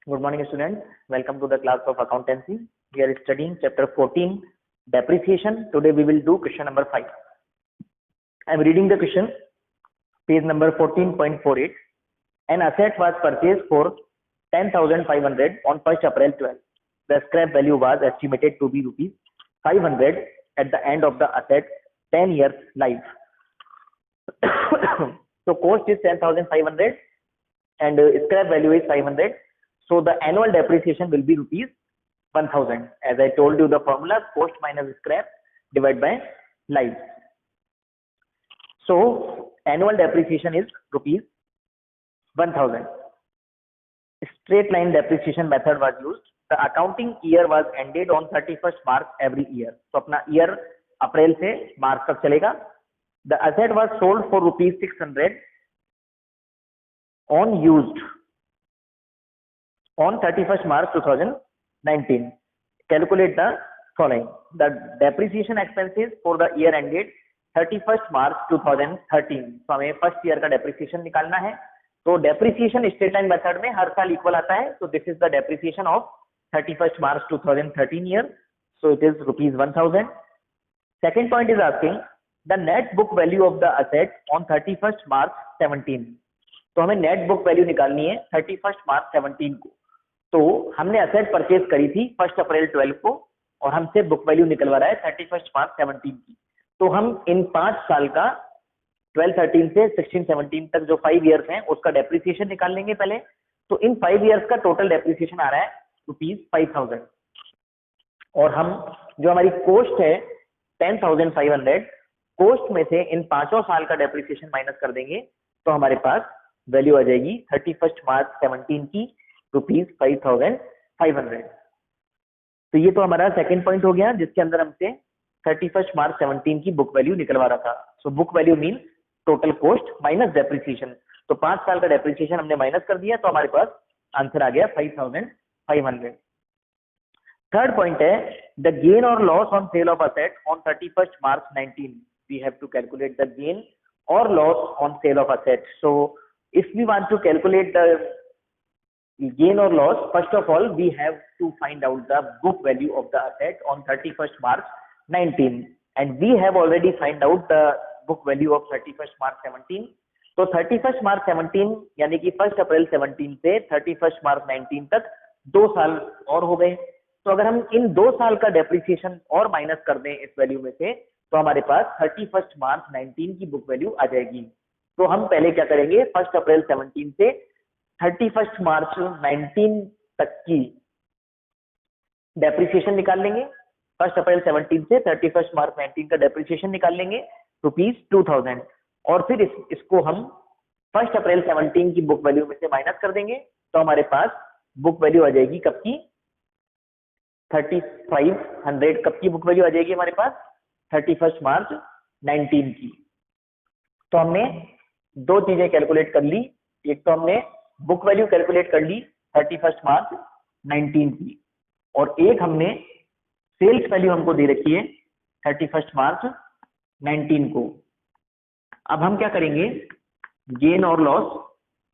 Good morning, students. Welcome to the class of accountancy. We are studying chapter 14, depreciation. Today we will do question number 5. I am reading the question, page number 14.48. An asset was purchased for 10,500 on 1st April 12. The scrap value was estimated to be rupees 500 at the end of the asset 10 years life. So cost is 10,500 and scrap value is 500. So the annual depreciation will be rupees 1000. As I told you, the formula cost minus scrap divided by life. So annual depreciation is rupees 1000. Straight line depreciation method was used. The accounting year was ended on 31st March every year. तो अपना year अप्रैल से मार्च तक चलेगा. The asset was sold for rupees 600 on used on 31st March 2019. Calculate the following. The depreciation expenses for the year ended 31st March 2013. तो हमें first year का depreciation निकालना है. तो डेप्रिसिएशन स्ट्रेट लाइन मेथड में हर साल इक्वल आता है. तो this is the depreciation of 31st March 2013 year. So it is rupees 1000. Second point is asking the net book value of the asset on 31st March 17. तो हमें net book value निकालनी है 31st March 17 को. तो हमने asset purchase करी थी 1 अप्रैल 12 को और हमसे बुक वैल्यू निकलवा रहा है 31st March 17 की. तो हम इन 5 साल का 12-13 से 16-17 तक जो 5 इयर्स हैं उसका डेप्रिसिएशन निकाल लेंगे पहले. तो इन 5 इयर्स का टोटल डेप्रिसिएशन आ रहा है रुपीज 5000 और हम जो हमारी कोस्ट है 10,500 कोस्ट में से इन 5 साल का डेप्रिसिएशन माइनस कर देंगे तो हमारे पास वैल्यू आ जाएगी 31st March 17 की रुपीज 5500. तो ये तो हमारा सेकंड पॉइंट हो गया जिसके अंदर हमसे 31st March 17 की बुक वैल्यू निकलवा रहा था. So book value mean total cost minus depreciation. तो 5 साल का डेप्रिसिएशन हमने माइनस कर दिया तो हमारे पास आंसर आ गया 5500. थर्ड पॉइंट है द गेन और loss on sale of asset on 31st March 19. We have to calculate the gain और loss on sale of asset. So if we want to calculate the gain or loss, first of all we have to find out the book value of the asset on 31st March 19 and we have already find out the book value of 31st March 17. तो 31st March 17 यानी कि 1 अप्रैल 17 से 31st March 19 तक 2 साल और हो गए. तो अगर हम इन 2 साल का डेप्रिसिएशन और माइनस कर दें इस वैल्यू में से तो हमारे पास 31st March 19 की बुक वैल्यू आ जाएगी. तो हम पहले क्या करेंगे 1 अप्रैल 17 से 31st March 19 तक की डेप्रिसिएशन निकाल लेंगे. 1 अप्रैल 17 से 31st March 19 का डेप्रिसिएशन निकाल लेंगे रुपीज 2000 और फिर इसको हम 1 अप्रैल 17 की बुक वैल्यू में से माइनस कर देंगे तो हमारे पास बुक वैल्यू आ जाएगी कब की 3500. कब की बुक वैल्यू आ जाएगी हमारे पास 31st March 19 की. तो हमने दो चीजें कैलकुलेट कर ली. एक तो हमने बुक वैल्यू कैलकुलेट कर ली 31st March 19 की और एक हमने सेल्स वैल्यू हमको दे रखी है 31st March 19 को. अब हम क्या करेंगे गेन और लॉस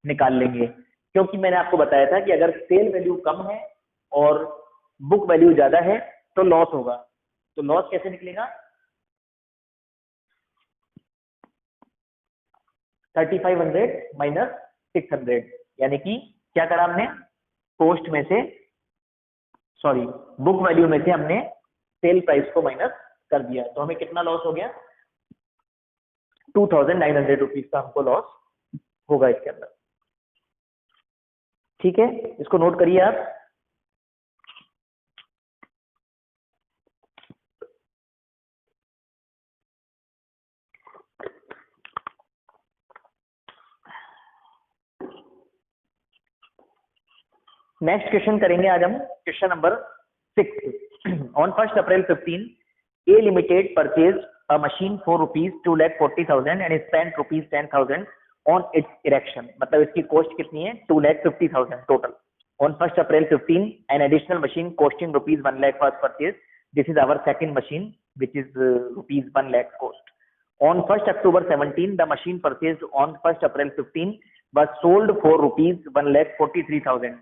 निकाल लेंगे क्योंकि मैंने आपको बताया था कि अगर सेल वैल्यू कम है और बुक वैल्यू ज्यादा है तो लॉस होगा. तो लॉस कैसे निकलेगा 3500 माइनस 600 यानी कि क्या करा हमने कॉस्ट में से बुक वैल्यू में से हमने सेल प्राइस को माइनस कर दिया. तो हमें कितना लॉस हो गया 2900 रुपीज का हमको लॉस होगा इसके अंदर. ठीक है, इसको नोट करिए आप. नेक्स्ट क्वेश्चन करेंगे आज हम question number 6. On 1 April 15 A limited purchase a machine for rupees 2,40,000 and spent rupees 10,000 on it's erection. मतलब इसकी कॉस्ट कितनी है 2,50,000 total. On 1 April 15 an additional machine costing rupees 1 lakh was purchased. This is our second machine which is rupees 1 lakh cost. On 1st October 17 the machine purchased on 1st April 15 was sold for rupees 1,43,000.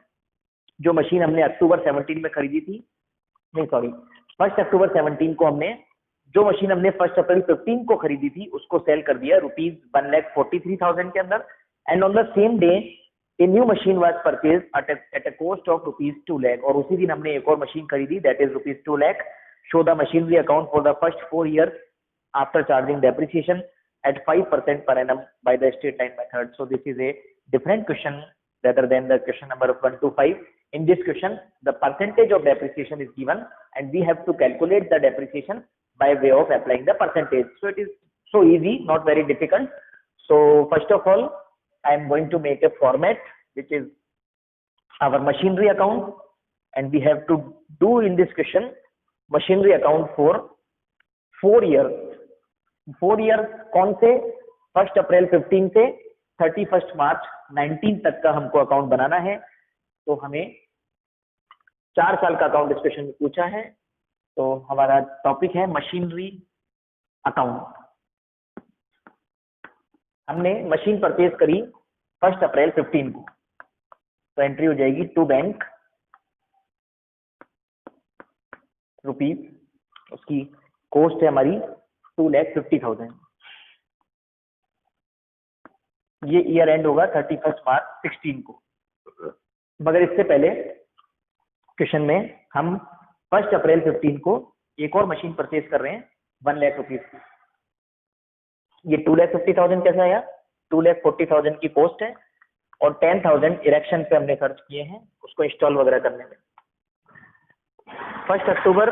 जो machine हमने अक्टूबर 17 में खरीदी थी, नहीं sorry 1 अक्टूबर 17 को हमने जो machine हमने 1 अप्रैल 15 को खरीदी थी उसको सेल कर दिया ₹1,43,000 के अंदर। And on the same day a new machine was purchase at a cost of ₹2 lakh, और उसी दिन हमने एक और मशीन खरीदी that is ₹2 lakh. Show the machinery account for the first 4 years after charging depreciation at 5% per annum by the straight line method. So this is a different question rather than the question number 1 to 5. In this question, the percentage of depreciation is given and we have to calculate the depreciation by way of applying the percentage. So it is so easy, not very difficult. So first of all, I am going to make a format which is our machinery account, and we have to do in this question machinery account for 4 years. 4 years कौन से? 1 अप्रैल 15 से 31 मार्च 19 तक का हमको account बनाना है। तो हमें 4 साल का अकाउंट इस क्वेश्चन में पूछा है। तो हमारा टॉपिक है मशीनरी अकाउंट। हमने मशीन परचेज करी 1 अप्रैल 15 को, तो एंट्री हो जाएगी टू बैंक रुपीज, उसकी कॉस्ट है हमारी 2,50,000। ये ईयर एंड होगा 31 मार्च 16 को। मगर इससे पहले क्वेश्चन में हम 1 अप्रैल 15 को एक और मशीन परचेज कर रहे हैं 1 लाख रुपीज की। ये 2,50,000 कैसे आया? 2,40,000 की कॉस्ट है और 10,000 इरेक्शन पे हमने खर्च किए हैं उसको इंस्टॉल वगैरह करने में। 1 अक्टूबर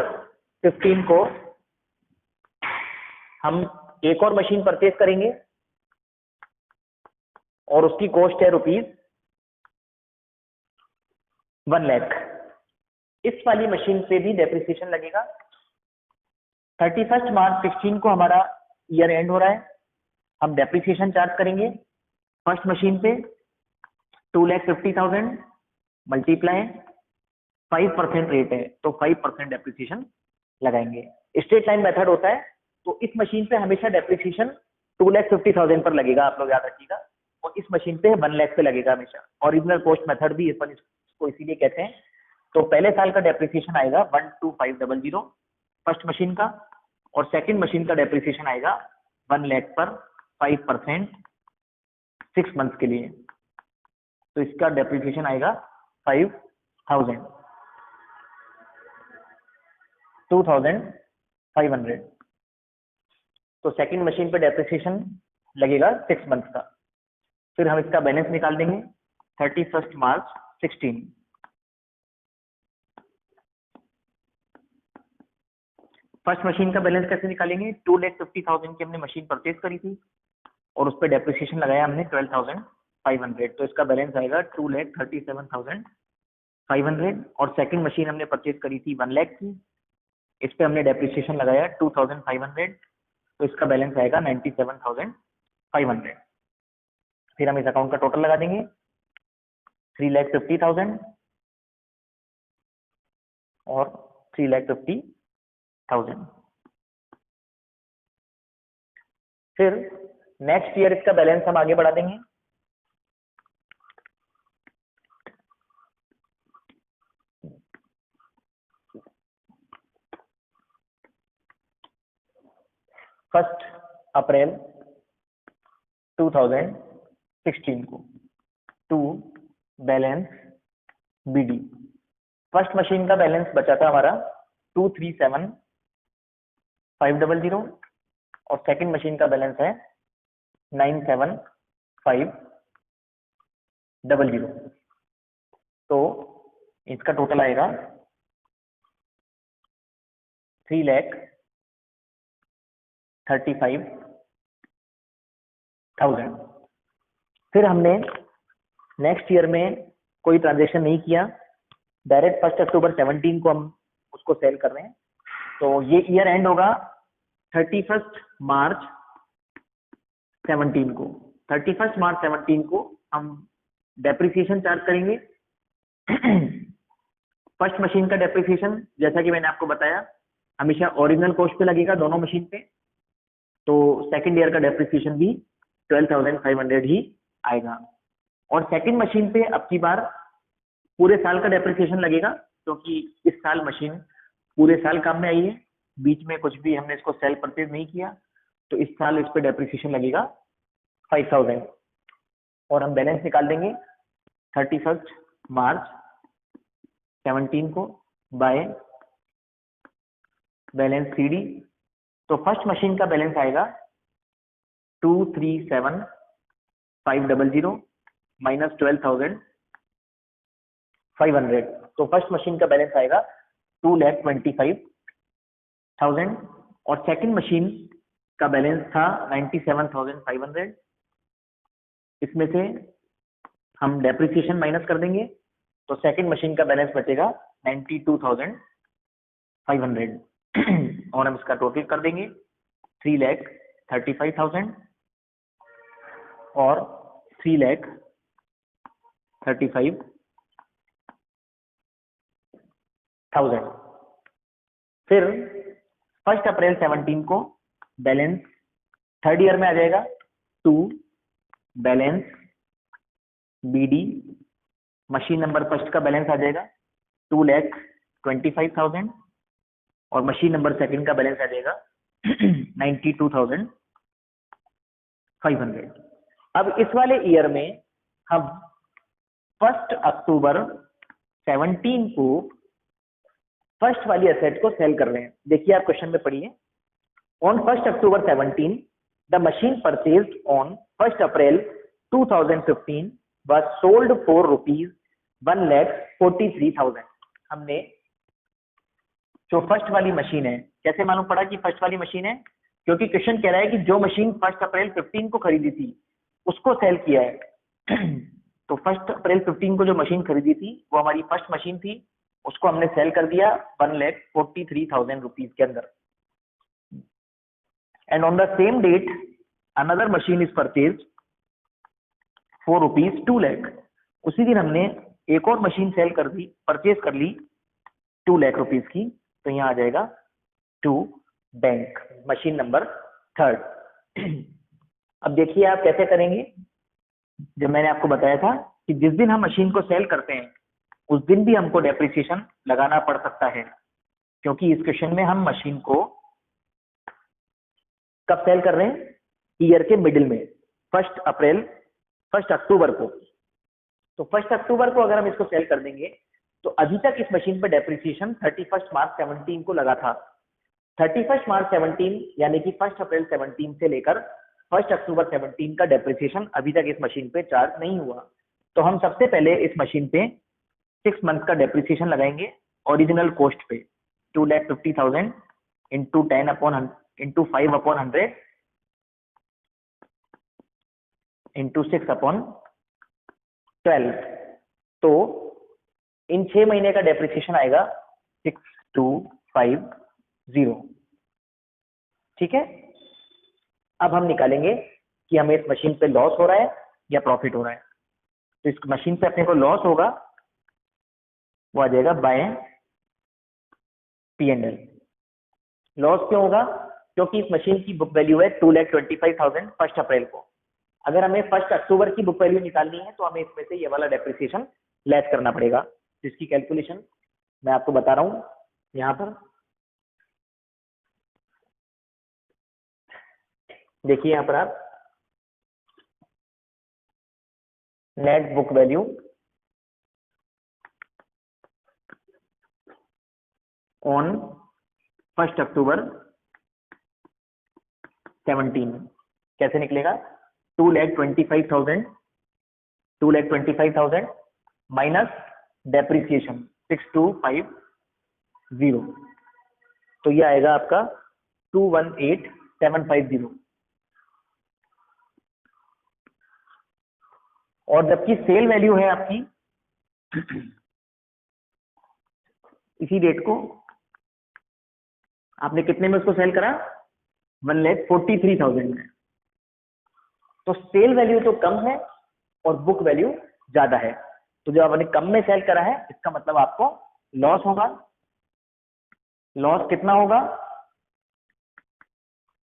15 को हम एक और मशीन परचेज करेंगे और उसकी कॉस्ट है ₹1 लाख। इस वाली मशीन पे भी डेप्रिसिएशन लगेगा। 31 मार्च 16 को हमारा ईयर एंड हो रहा है, हम डेप्रिसिएशन चार्ज करेंगे फर्स्ट मशीन पे 2,50,000 मल्टीप्लाई 5% रेट है तो 5% डेप्रिसिएशन लगाएंगे। स्ट्रेट लाइन मेथड होता है तो इस मशीन पे हमेशा डेप्रिसिएशन 2,50,000 पर लगेगा, आप लोग याद रखिएगा, और इस मशीन पे 1 लाख पे लगेगा हमेशा। ओरिजिनल कॉस्ट मेथड भी इसको इसीलिए कहते हैं। तो पहले साल का डेप्रिसिएशन आएगा 12,500 फर्स्ट मशीन का, और सेकंड मशीन का डेप्रिसिएशन आएगा 1 लाख पर 5% 6 मंथ्स के लिए। तो इसका डेप्रिसिएशन आएगा 5,000 2,500। तो सेकंड मशीन पे डेप्रिसिएशन लगेगा 6 मंथ का। फिर हम इसका बैलेंस निकाल देंगे 31 मार्च 16। फर्स्ट मशीन का बैलेंस कैसे निकालेंगे? 2,50,000 की हमने मशीन परचेज करी थी और उस पर डेप्रिसिएशन लगाया हमने 12,500, तो इसका बैलेंस आएगा 2,37,500। और सेकंड मशीन हमने परचेज करी थी 1 लाख की, इस पे हमने डेप्रिसिएशन लगाया 2,500, तो इसका बैलेंस आएगा 97,500। फिर हम इस अकाउंट का टोटल लगा देंगे 3,50,000 और 3,50,000। फिर नेक्स्ट ईयर इसका बैलेंस हम आगे बढ़ा देंगे। फर्स्ट अप्रैल 2016 को to balance BD. First machine का बैलेंस बचा था हमारा 2,37,500 और सेकंड मशीन का बैलेंस है 9,7,500। तो इसका टोटल आएगा 3,35,000। फिर हमने नेक्स्ट ईयर में कोई ट्रांजेक्शन नहीं किया, डायरेक्ट 1 अक्टूबर 17 को हम उसको सेल कर रहे हैं। तो ये ईयर एंड होगा 31 मार्च 17 को। 31 मार्च 17 को हम डेप्रिसिएशन चार्ज करेंगे। फर्स्ट मशीन का डेप्रिसिएशन जैसा कि मैंने आपको बताया हमेशा ओरिजिनल कॉस्ट पे लगेगा दोनों मशीन पे, तो सेकंड ईयर का डेप्रिसिएशन भी 12,500 ही आएगा। और सेकंड मशीन पे अब की बार पूरे साल का डेप्रिसिएशन लगेगा क्योंकि इस साल मशीन पूरे साल काम में आई है, बीच में कुछ भी हमने इसको सेल परचेज नहीं किया, तो इस साल इस पे डेप्रिसिएशन लगेगा 5000 और हम बैलेंस निकाल देंगे 31 मार्च 17 को बाय बैलेंस CD। तो फर्स्ट मशीन का बैलेंस आएगा 237,500 माइनस 12,500। तो फर्स्ट मशीन का बैलेंस आएगा 2,25,000 और सेकंड मशीन का बैलेंस था 97,500। इसमें से हम डेप्रिसिएशन माइनस कर देंगे तो सेकंड मशीन का बैलेंस बचेगा 92,500 और हम इसका टोटल कर देंगे 3,35,000 और 3,35,000। फिर 1 अप्रैल 17 को बैलेंस थर्ड ईयर में आ जाएगा 2 balance BD machine number first का बैलेंस आ जाएगा 2,25,000 और मशीन नंबर सेकंड का बैलेंस आ जाएगा 92,500। अब इस वाले ईयर में हम 1 अक्टूबर 17 को फर्स्ट वाली एसेट को सेल कर रहे हैं। देखिए आप क्वेश्चन में पढ़िए, on 1 October 17 the machine purchased on 1 April 2015 was sold for ₹1,43,000। हमने जो फर्स्ट वाली मशीन है, कैसे मालूम पड़ा कि फर्स्ट वाली मशीन है? क्योंकि क्वेश्चन कह रहा है कि जो मशीन 1 अप्रैल 15 को खरीदी थी उसको सेल किया है। तो 1 अप्रैल 15 को जो मशीन खरीदी थी वो हमारी फर्स्ट मशीन थी, उसको हमने सेल कर दिया 1,43,000 रुपीज के अंदर। And on the same date another machine is purchase for ₹2,00,000। उसी दिन हमने एक और मशीन सेल कर दी, परचेज कर ली 2,00,000 रुपीज की। तो यहाँ आ जाएगा to bank machine number third. अब देखिए आप कैसे करेंगे। जब मैंने आपको बताया था कि जिस दिन हम मशीन को सेल करते हैं उस दिन भी हमको डेप्रिसिएशन लगाना पड़ सकता है, क्योंकि इस क्वेश्चन में हम मशीन को कब सेल कर रहे हैं? ईयर के मिडिल में, 1 अक्टूबर को। तो 1 अक्टूबर को अगर हम इसको सेल कर देंगे तो अभी तक इस मशीन पर डेप्रिसिएशन 31 मार्च 17 को लगा था। 31 मार्च 17 यानी कि 1 अप्रैल 17 से लेकर 1 अक्टूबर 17 का डेप्रिसिएशन अभी तक इस मशीन पे चार्ज नहीं हुआ। तो हम सबसे पहले इस मशीन पे 6 मंथ का डेप्रिसिएशन लगाएंगे ओरिजिनल कॉस्ट पे 2,50,000 इंटू 5/100 इंटू 6/12। तो इन 6 महीने का डेप्रिसिएशन आएगा 6,250। ठीक है। अब हम निकालेंगे कि हमें इस मशीन पे लॉस हो रहा है या प्रॉफिट हो रहा है। तो इस मशीन पे अपने को लॉस होगा, वो आ जाएगा बाय P&L। लॉस क्यों होगा? क्योंकि इस मशीन की बुक वैल्यू है 2,25,000 1 अप्रैल को। अगर हमें 1 अक्टूबर की बुक वैल्यू निकालनी है तो हमें इसमें से ये वाला डेप्रिसिएशन लेस करना पड़ेगा, जिसकी कैलकुलेशन मैं आपको बता रहा हूं यहाँ पर। देखिए यहाँ पर आप नेट बुक वैल्यू ऑन 1 अक्टूबर 17 कैसे निकलेगा? 2,25,000 माइनस डेप्रिसिएशन 6,250। तो ये आएगा आपका 218,750। और जबकि सेल वैल्यू है आपकी इसी डेट को आपने कितने में उसको सेल करा? 1,43,000 में। तो सेल वैल्यू तो कम है और बुक वैल्यू ज्यादा है। तो जब आपने कम में सेल करा है इसका मतलब आपको लॉस होगा। लॉस कितना होगा?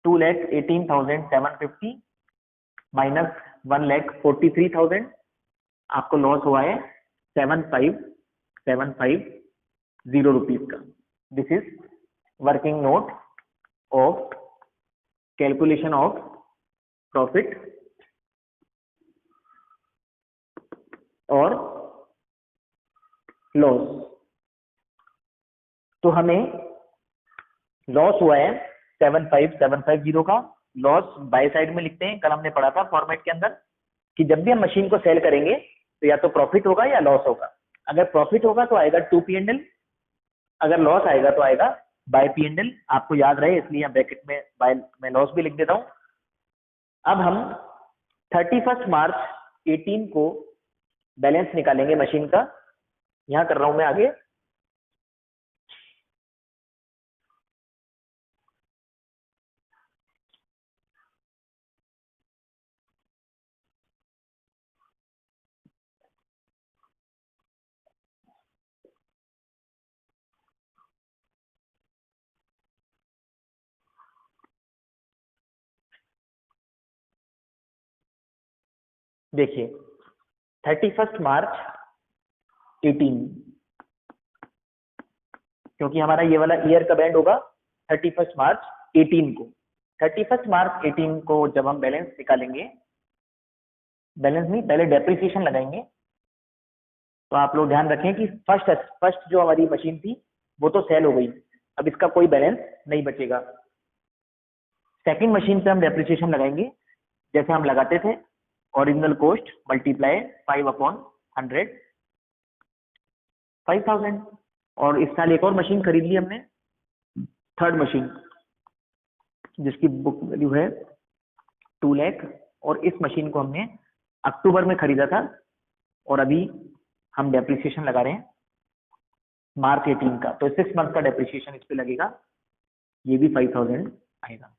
2,18,750 माइनस 1,43,000। आपको लॉस हुआ है 7,500। 750 रुपीज का। This is working note of calculation of profit और लॉस। तो हमें लॉस हुआ है 75750 का। लॉस बाय साइड में लिखते हैं, कल हमने पढ़ा था फॉर्मेट के अंदर कि जब भी हम मशीन को सेल करेंगे तो या तो प्रॉफिट होगा या लॉस होगा। अगर प्रॉफिट होगा तो आएगा टू P&L, अगर लॉस आएगा तो आएगा बाय P&L। आपको याद रहे इसलिए यहाँ ब्रैकेट में बाय मैं लॉस भी लिख देता हूं। अब हम 31 मार्च 18 को बैलेंस निकालेंगे मशीन का। यहां कर रहा हूं मैं आगे। देखिए 31 मार्च 18, क्योंकि हमारा ये वाला ईयर का बैंड होगा 31 मार्च 18 को। 31 मार्च 18 को जब हम बैलेंस निकालेंगे, बैलेंस नहीं पहले डेप्रिसिएशन लगाएंगे। तो आप लोग ध्यान रखें कि फर्स्ट जो हमारी मशीन थी वो तो सेल हो गई, अब इसका कोई बैलेंस नहीं बचेगा। सेकंड मशीन पे हम डेप्रिसिएशन लगाएंगे जैसे हम लगाते थे, ओरिजिनल कॉस्ट मल्टीप्लाई 5/100, 5000। और इस साल एक और मशीन खरीद ली हमने, थर्ड मशीन, जिसकी बुक वैल्यू है 2 लाख। और इस मशीन को हमने अक्टूबर में खरीदा था और अभी हम डेप्रिसिएशन लगा रहे हैं मार्च 18 का। तो 6 मंथ का डेप्रिसिएशन इस पे लगेगा, ये भी 5000 आएगा।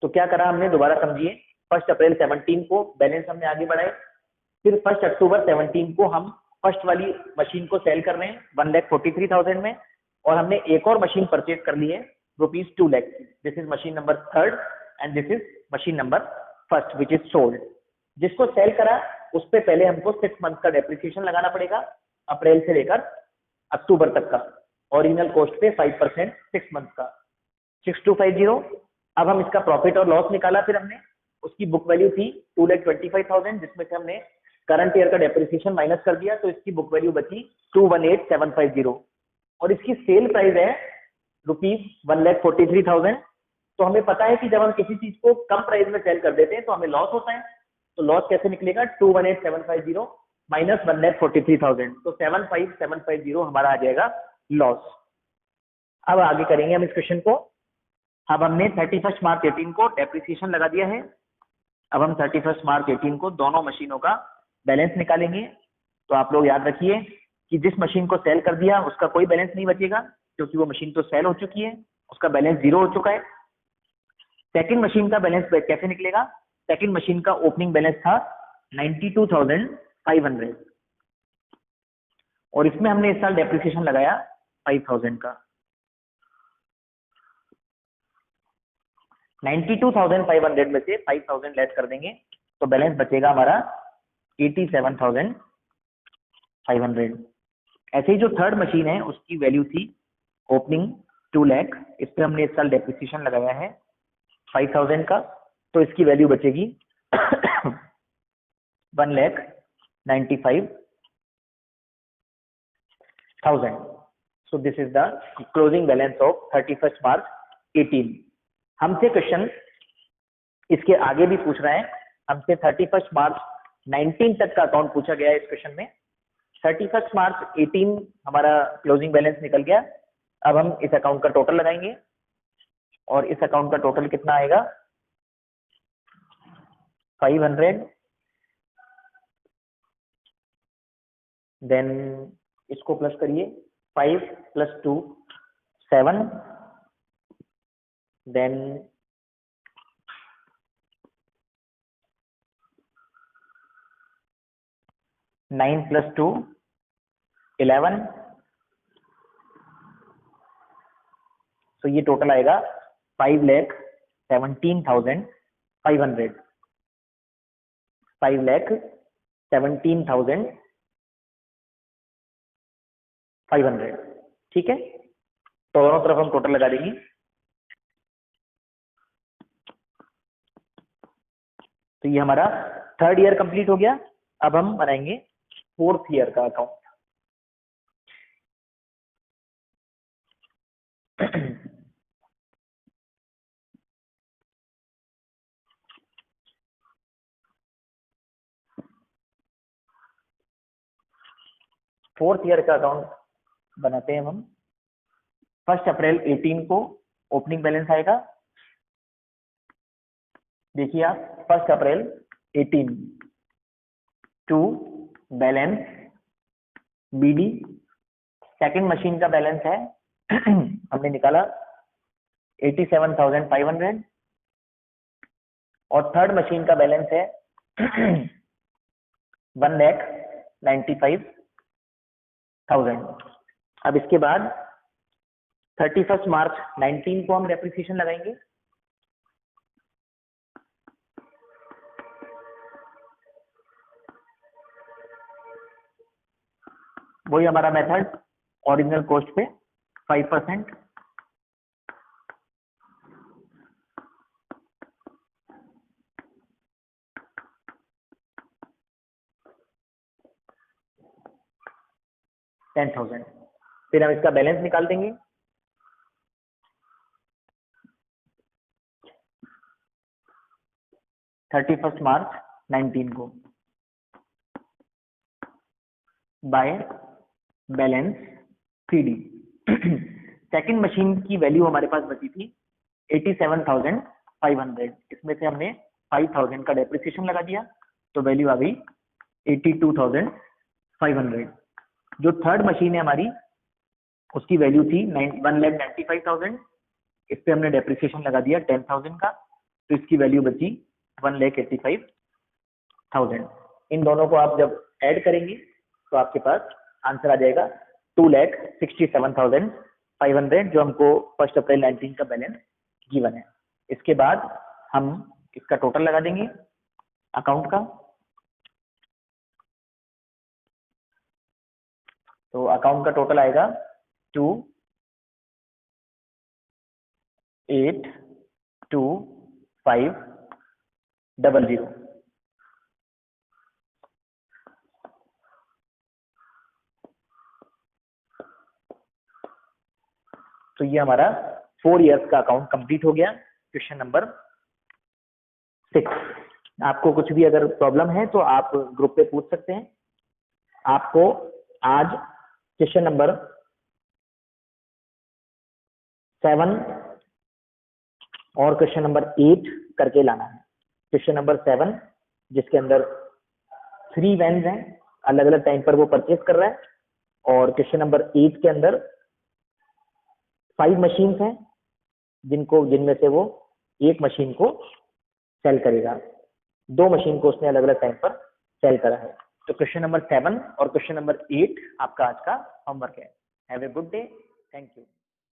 तो क्या करा हमने, दोबारा समझिए। 1 अप्रैल 17 को बैलेंस हमने आगे बढ़ाए, फिर 1 अक्टूबर 17 को हम फर्स्ट वाली मशीन को सेल कर रहे हैं 1,43,000 में, और हमने एक और मशीन परचेज कर ली है ₹2 लाख की। This is machine number 3rd and this is machine number 1st which is sold. जिसको सेल करा उस पे पहले हमको 6 मंथ का डेप्रिसिएशन लगाना पड़ेगा, अप्रैल से लेकर अक्टूबर तक का। ओरिजिनल कॉस्ट पे 5% 6 मंथ का 6250। अब हम इसका प्रॉफिट और लॉस निकाला, फिर हमने उसकी बुक वैल्यू थी 2,25,000, जिसमें से हमने करंट ईयर का डेप्रिसिएशन माइनस कर दिया, तो इसकी बुक वैल्यू बची 218,750। और इसकी सेल प्राइस है ₹1,43,000। तो हमें पता है कि जब हम किसी चीज को कम प्राइस में सेल कर देते हैं तो हमें लॉस होता है। तो लॉस कैसे निकलेगा, 218,750 माइनस 1,43,000, तो 75750 हमारा आ जाएगा लॉस। अब आगे करेंगे हम इस क्वेश्चन को। अब हमने 31 मार्च 18 को डेप्रिसिएशन लगा दिया है। अब हम 31 मार्च 18 को दोनों मशीनों का बैलेंस निकालेंगे। तो आप लोग याद रखिए कि जिस मशीन को सेल कर दिया उसका कोई बैलेंस नहीं बचेगा, क्योंकि वो मशीन तो सेल हो चुकी है, उसका बैलेंस 0 हो चुका है। सेकंड मशीन का बैलेंस कैसे निकलेगा, सेकंड मशीन का ओपनिंग बैलेंस था 92,500, और इसमें हमने इस साल डेप्रिसिएशन लगाया 5,000 का। 92,500 में से 5,000 लेस कर देंगे तो बैलेंस बचेगा हमारा 87,500। ऐसे ही जो थर्ड मशीन है उसकी वैल्यू थी ओपनिंग 2 लाख, इस पे हमने इस साल डेप्रिसिएशन लगाया है 5,000 का, तो इसकी वैल्यू बचेगी 1,95,000। So this is the closing balance of 31 मार्च 18। हमसे क्वेश्चन इसके आगे भी पूछ रहा है, हमसे 31 मार्च 19 तक का अकाउंट पूछा गया है इस क्वेश्चन में। 31 मार्च 18 हमारा क्लोजिंग बैलेंस निकल गया। अब हम इस अकाउंट का टोटल लगाएंगे, और इस अकाउंट का टोटल कितना आएगा, 500, देन इसको प्लस करिए, 5 + 2 7, देन 9 + 2 11, तो ये टोटल आएगा 5,17,500, 5,17,500 500, ठीक है। तो दोनों तरफ हम टोटल लगा देंगे। तो ये हमारा थर्ड ईयर कंप्लीट हो गया। अब हम बनाएंगे फोर्थ ईयर का अकाउंट। फोर्थ ईयर का अकाउंट बनाते हैं हम। 1 अप्रैल 18 को ओपनिंग बैलेंस आएगा। देखिए आप, 1 April 18 to balance BD. Second machine का बैलेंस है हमने निकाला 87,500 और थर्ड मशीन का बैलेंस है 1,95,000। अब इसके बाद 31 मार्च 19 को हम डेप्रिसिएशन लगाएंगे। वही हमारा मेथड, ओरिजिनल कॉस्ट पे 5%। $10,000। फिर हम इसका बैलेंस निकाल देंगे। (31 मार्च 19 को by balance CD. Second machine की वैल्यू हमारे पास बची थी 87,500। इसमें से हमने 5,000 का डेप्रिसिएशन लगा दिया, तो वैल्यू आ गई 82,500। जो थर्ड मशीन है हमारी, उसकी वैल्यू थी 1,95,000। इस पे हमने डेप्रिसिएशन लगा दिया 10,000 का, तो इसकी वैल्यू बची 1,85,000। इन दोनों को आप जब ऐड करेंगे तो आपके पास आंसर आ जाएगा 2,67,500, जो हमको 1 अप्रैल 19 का बैलेंस गिवन है। इसके बाद हम इसका टोटल लगा देंगे अकाउंट का। तो अकाउंट का टोटल आएगा 2,8,2,5,00। तो ये हमारा 4 इयर्स का अकाउंट कंप्लीट हो गया। Question number 6। आपको कुछ भी अगर प्रॉब्लम है तो आप ग्रुप पे पूछ सकते हैं। आपको आज क्वेश्चन नंबर 7 और क्वेश्चन नंबर 8 करके लाना है। क्वेश्चन नंबर 7 जिसके अंदर 3 वैन्स हैं, अलग अलग टाइम पर वो परचेज कर रहा है, और क्वेश्चन नंबर 8 के अंदर 5 मशीन्स हैं जिनमें से वो एक मशीन को सेल करेगा। 2 मशीन को उसने अलग अलग टाइम पर सेल करा है। तो क्वेश्चन नंबर 7 और क्वेश्चन नंबर 8 आपका आज का होमवर्क है। Have a good day. Thank you.